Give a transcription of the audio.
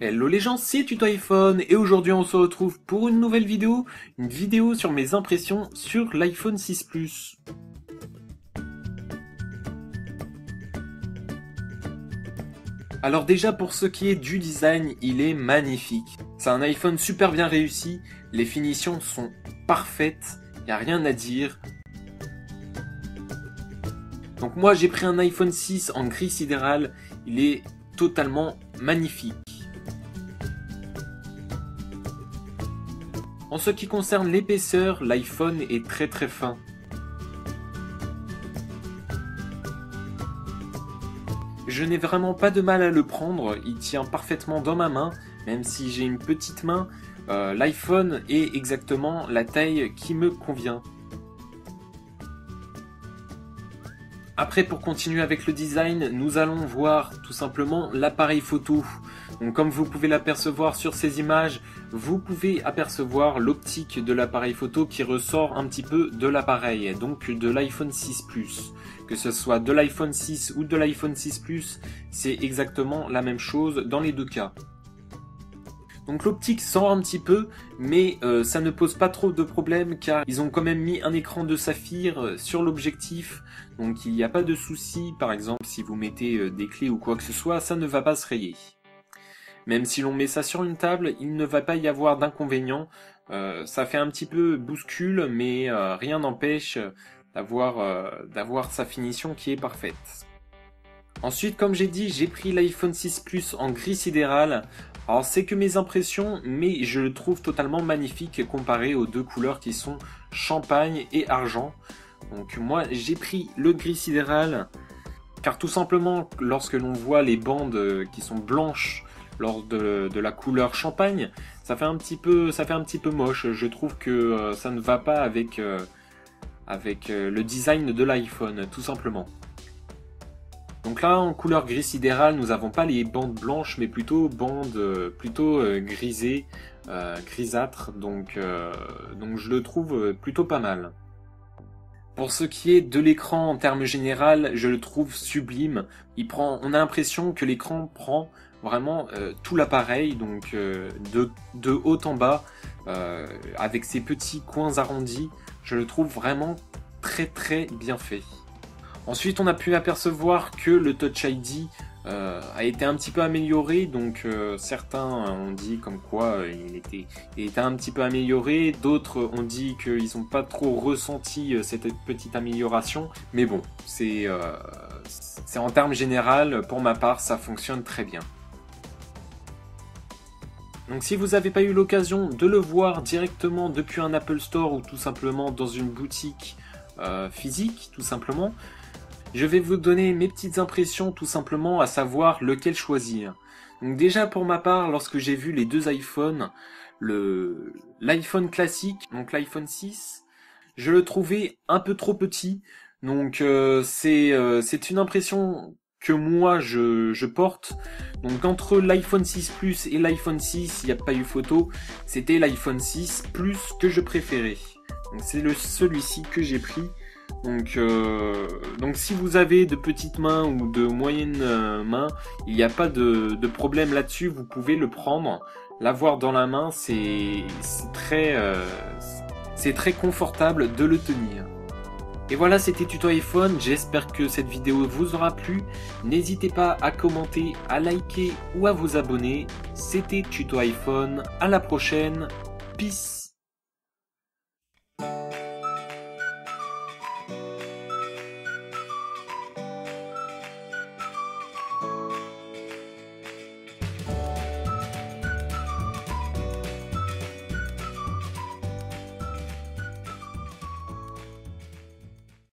Hello les gens, c'est Tuto iPhone et aujourd'hui on se retrouve pour une nouvelle vidéo, sur mes impressions sur l'iPhone 6 Plus. Alors déjà pour ce qui est du design, il est magnifique. C'est un iPhone super bien réussi, les finitions sont parfaites, il n'y a rien à dire. Donc moi j'ai pris un iPhone 6 en gris sidéral, il est totalement magnifique. En ce qui concerne l'épaisseur, l'iPhone est très fin. Je n'ai vraiment pas de mal à le prendre, il tient parfaitement dans ma main, même si j'ai une petite main, l'iPhone est exactement la taille qui me convient. Après, pour continuer avec le design, nous allons voir tout simplement l'appareil photo. Donc, comme vous pouvez l'apercevoir sur ces images, vous pouvez apercevoir l'optique de l'appareil photo qui ressort un petit peu de l'appareil, donc de l'iPhone 6 Plus. Que ce soit de l'iPhone 6 ou de l'iPhone 6 Plus, c'est exactement la même chose dans les deux cas. Donc l'optique sort un petit peu, mais ça ne pose pas trop de problème car ils ont quand même mis un écran de saphir sur l'objectif. Donc il n'y a pas de souci, par exemple si vous mettez des clés ou quoi que ce soit, ça ne va pas se rayer. Même si l'on met ça sur une table, il ne va pas y avoir d'inconvénient. Ça fait un petit peu bouscule, mais rien n'empêche d'avoir sa finition qui est parfaite. Ensuite, comme j'ai dit, j'ai pris l'iPhone 6 Plus en gris sidéral. Alors c'est que mes impressions, mais je le trouve totalement magnifique comparé aux deux couleurs qui sont champagne et argent. Donc moi j'ai pris le gris sidéral, car tout simplement lorsque l'on voit les bandes qui sont blanches lors de la couleur champagne, ça fait un petit peu moche. Je trouve que ça ne va pas avec le design de l'iPhone, tout simplement. Donc là, en couleur gris sidéral, nous n'avons pas les bandes blanches, mais plutôt bandes grisées, grisâtres. Donc je le trouve plutôt pas mal. Pour ce qui est de l'écran en termes général, je le trouve sublime. On a l'impression que l'écran prend vraiment tout l'appareil, donc de haut en bas, avec ses petits coins arrondis. Je le trouve vraiment très bien fait. Ensuite, on a pu apercevoir que le Touch ID a été un petit peu amélioré, donc certains ont dit comme quoi il était un petit peu amélioré, d'autres ont dit qu'ils n'ont pas trop ressenti cette petite amélioration, mais bon, c'est en termes général, pour ma part, ça fonctionne très bien. Donc si vous n'avez pas eu l'occasion de le voir directement depuis un Apple Store ou tout simplement dans une boutique physique, tout simplement, je vais vous donner mes petites impressions tout simplement, à savoir lequel choisir. Donc déjà pour ma part, lorsque j'ai vu les deux iPhones, l'iPhone classique, donc l'iPhone 6, je le trouvais un peu trop petit. Donc c'est une impression que moi je porte. Donc entre l'iPhone 6 Plus et l'iPhone 6, il n'y a pas eu photo, c'était l'iPhone 6 Plus que je préférais. Donc c'est celui-ci que j'ai pris. Donc si vous avez de petites mains ou de moyennes mains, il n'y a pas de problème là-dessus, vous pouvez le prendre. L'avoir dans la main, c'est très confortable de le tenir. Et voilà, c'était Tuto iPhone, j'espère que cette vidéo vous aura plu. N'hésitez pas à commenter, à liker ou à vous abonner. C'était Tuto iPhone, à la prochaine, peace.